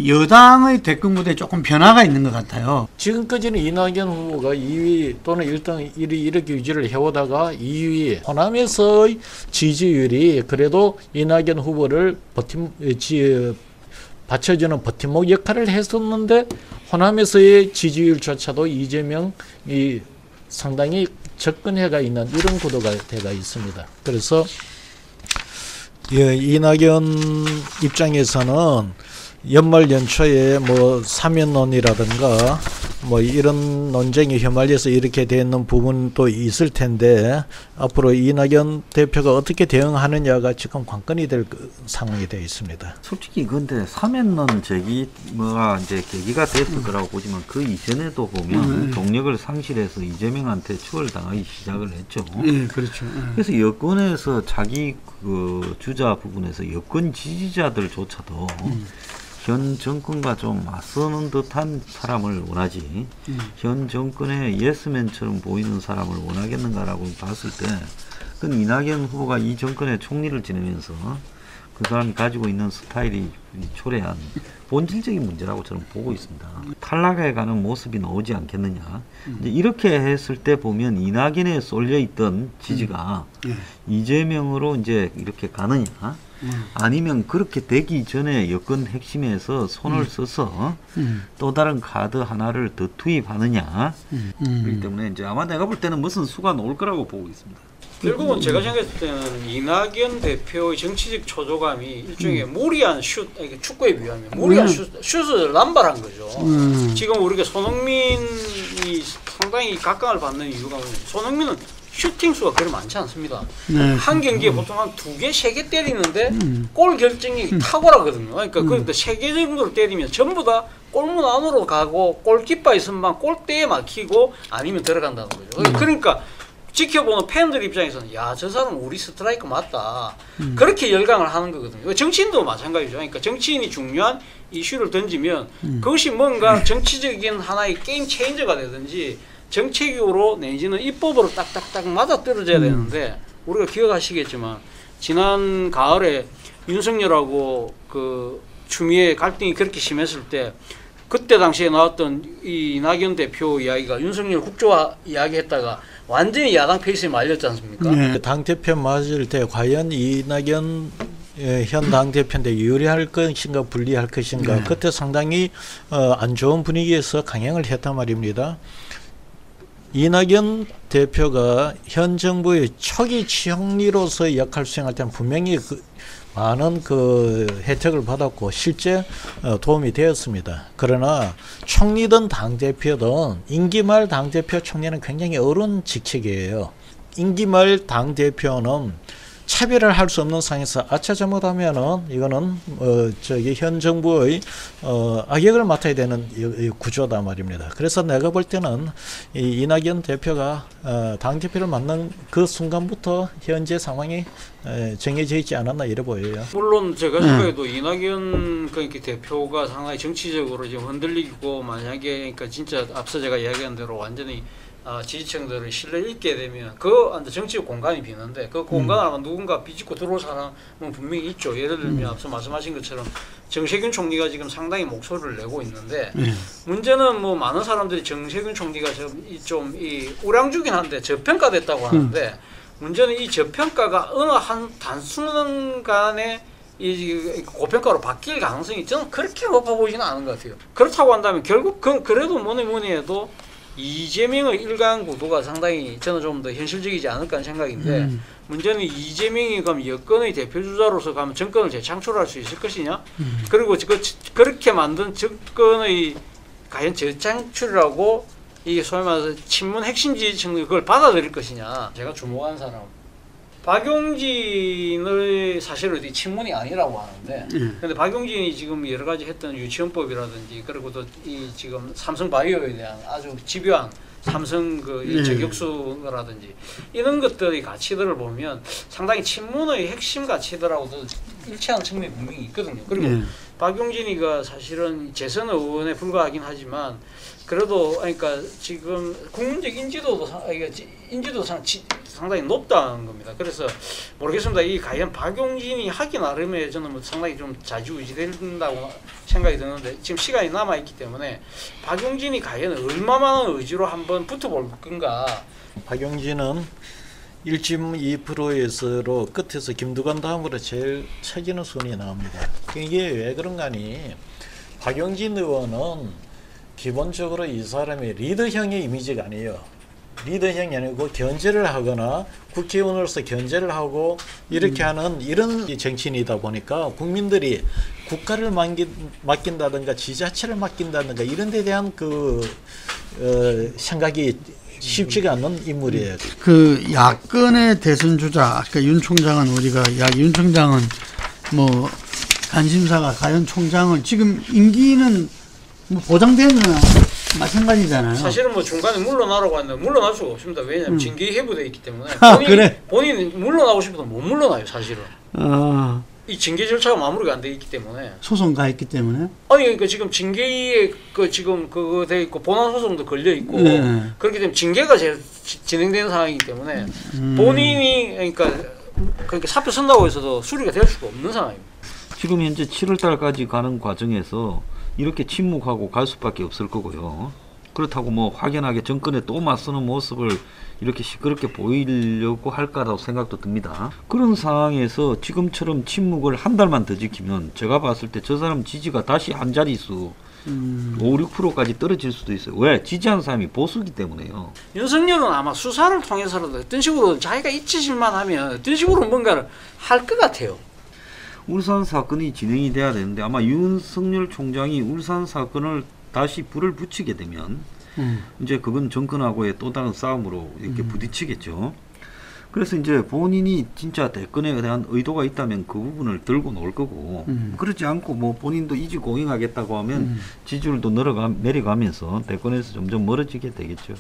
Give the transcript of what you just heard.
이 여당의 대권 구도에 조금 변화가 있는 것 같아요. 지금까지는 이낙연 후보가 2위 또는 1등 1위 이렇게 유지를 해오다가 2위 호남에서의 지지율이 그래도 이낙연 후보를 받쳐주는 버팀목 역할을 했었는데 호남에서의 지지율조차도 이재명이 상당히 접근해가 있는 이런 구도가 돼가 있습니다. 그래서 이낙연 입장에서는 연말 연초에 뭐 사면론이라든가 뭐 이런 논쟁이 휘말려서 이렇게 되는 부분도 있을 텐데 앞으로 이낙연 대표가 어떻게 대응하느냐가 지금 관건이 될 상황이 되어 있습니다. 솔직히 근데 사면론 제기가 이제 계기가 됐을 거라고 보지만 그 이전에도 보면 동력을 상실해서 이재명한테 추월당하기 시작을 했죠. 그렇죠. 그래서 여권에서 자기 그 주자 부분에서 여권 지지자들조차도 현 정권과 좀 맞서는 듯한 사람을 원하지 현 정권의 예스맨처럼 보이는 사람을 원하겠는가라고 봤을 때 그건 이낙연 후보가 이 정권의 총리를 지내면서 그 사람이 가지고 있는 스타일이 초래한 본질적인 문제라고 저는 보고 있습니다. 탈락해 가는 모습이 나오지 않겠느냐. 이제 이렇게 했을 때 보면 이낙연에 쏠려 있던 지지가 이재명으로 이제 이렇게 가느냐. 아니면 그렇게 되기 전에 여권 핵심에서 손을 써서 또 다른 카드 하나를 더 투입하느냐. 그렇기 때문에 이제 아마 내가 볼 때는 무슨 수가 나올 거라고 보고 있습니다. 결국은 제가 생각했을 때는 이낙연 대표의 정치적 초조감이 일종의 무리한 슛, 축구에 비하면 무리한 슛을 남발한 거죠. 지금 우리가 손흥민이 상당히 각광을 받는 이유가 뭐냐면 손흥민은 슈팅 수가 그리 많지 않습니다. 한 경기에 보통 한 2개, 3개 때리는데 골 결정이 탁월하거든요. 그러니까 그 3개 정도를 때리면 전부 다 골문 안으로 가고 골키퍼 있으면 골대에 막히고 아니면 들어간다는 거죠. 그러니까 지켜보는 팬들 입장에서는 야, 저 사람 우리 스트라이커 맞다. 그렇게 열광을 하는 거거든요. 정치인도 마찬가지죠. 그러니까 정치인이 중요한 이슈를 던지면 그것이 뭔가 정치적인 하나의 게임 체인저가 되든지 정책으로 내지는 입법으로 딱딱딱 맞아 떨어져야 되는데 우리가 기억하시겠지만 지난 가을에 윤석열하고 그 추미애 갈등이 그렇게 심했을 때 그때 당시에 나왔던 이 이낙연 대표 이야기가 윤석열 국조화 이야기했다가 완전히 야당 페이스에 말렸지 않습니까? 당대표 맞을 때 과연 이낙연 현 당대표인데 유리할 것인가 불리할 것인가 그때 상당히 안 좋은 분위기에서 강행을 했단 말입니다. 이낙연 대표가 현 정부의 초기 총리로서의 역할을 수행할 때는 분명히 많은 혜택을 받았고 실제 도움이 되었습니다. 그러나 총리든 당대표든 임기 말 당대표 총리는 굉장히 어려운 직책이에요. 임기 말 당대표는 차별을 할 수 없는 상황에서 아차 잘못하면은 이거는 현 정부의 악역을 맡아야 되는 구조다 말입니다. 그래서 내가 볼 때는 이낙연 대표가 당 대표를 맡는 그 순간부터 현재 상황이 정해져 있지 않았나 이래 보여요. 물론 제가 생각해도 이낙연 그러니까 대표가 상당히 정치적으로 지금 흔들리고 만약에 그러니까 진짜 앞서 제가 이야기한 대로 완전히 지지층들을 신뢰를 잃게 되면 정치적 공간이 비는데 그 공간을 아마 누군가 비집고 들어올 사람은 분명히 있죠. 예를 들면 앞서 말씀하신 것처럼 정세균 총리가 지금 상당히 목소리를 내고 있는데 문제는 뭐 많은 사람들이 정세균 총리가 좀 우량주긴 한데 저평가됐다고 하는데 문제는 이 저평가가 어느 한 단순간에 이 고평가로 바뀔 가능성이 저는 그렇게 높아 보이지는 않은 것 같아요. 그렇다고 한다면 결국 그래도 뭐니 해도 이재명의 일강 구도가 상당히 저는 좀 더 현실적이지 않을까 하는 생각인데 문제는 이재명이 그럼 여권의 대표주자로서 가면 정권을 재창출할 수 있을 것이냐 그리고 그렇게 만든 정권의 과연 재창출이라고 이게 소위 말해서 친문 핵심 지지층이 그걸 받아들일 것이냐 제가 주목하는 사람 박용진의 사실 어디 친문이 아니라고 하는데 근데 박용진이 지금 여러 가지 했던 유치원법이라든지 그리고 또 이 지금 삼성바이오에 대한 아주 집요한 삼성 저격수라든지 이런 것들의 가치들을 보면 상당히 친문의 핵심 가치들하고도 일치하는 측면이 분명히 있거든요. 그리고 예. 박용진이가 사실은 재선 의원에 불과하긴 하지만 그래도 그러니까 지금 국민적 인지도도 상당히 높다는 겁니다. 그래서 모르겠습니다. 이 과연 박용진이 하기 나름에 저는 뭐 상당히 좀 좌지우지된다고 생각이 드는데 지금 시간이 남아 있기 때문에 박용진이 과연 얼마만한 의지로 한번 붙어볼 건가. 박용진은 1.2%에서로 끝에서 김두관 다음으로 제일 처지는 순위 나옵니다. 이게 왜 그런가 하니 박용진 의원은 기본적으로 이 사람이 리더형의 이미지가 아니에요. 리더형이 아니고 견제를 하거나 국회의원으로서 견제를 하고 이렇게 하는 이런 정치인이다 보니까 국민들이 국가를 맡긴다든가 지자체를 맡긴다든가 이런 데 대한 생각이 쉽지가 않는 인물이에요. 그 야권의 대선 주자 아까 윤 총장은 우리가 윤 총장은 뭐 관심사가 과연 총장을 지금 임기는 뭐 보장되는 마찬가지잖아요. 사실은 뭐 중간에 물러나라고 하는데 물러날 수가 없습니다. 왜냐하면 징계 해부되어 있기 때문에 본인이 물러나고 싶어도 못 물러나요. 사실은. 이 징계 절차가 마무리가 안 돼 있기 때문에 소송 가 있기 때문에 아니 그러니까 지금 징계에 지금 그거 돼 있고 본안 소송도 걸려 있고 그렇기 때문에 징계가 진행되는 상황이기 때문에 본인이 그러니까 사표 쓴다고 해서도 수리가 될 수가 없는 상황입니다. 지금 현재 7월 달까지 가는 과정에서 이렇게 침묵하고 갈 수밖에 없을 거고요. 그렇다고 뭐 확연하게 정권에 또 맞서는 모습을 이렇게 시끄럽게 보이려고 할까라고 생각도 듭니다. 그런 상황에서 지금처럼 침묵을 한 달만 더 지키면 제가 봤을 때 저 사람 지지가 다시 한 자릿수 5, 6%까지 떨어질 수도 있어요. 왜? 지지한 사람이 보수기 때문에요. 윤석열은 아마 수사를 통해서라도 어떤 식으로 자기가 잊히실만 하면 어떤 식으로 뭔가를 할 것 같아요. 울산 사건이 진행이 돼야 되는데 아마 윤석열 총장이 울산 사건을 다시 불을 붙이게 되면 이제 그건 정권하고의 또 다른 싸움으로 이렇게 부딪히겠죠. 그래서 이제 본인이 진짜 대권에 대한 의도가 있다면 그 부분을 들고 놓을 거고 그렇지 않고 뭐 본인도 이지고잉하겠다고 하면 지지율도 내려가면서 대권에서 점점 멀어지게 되겠죠.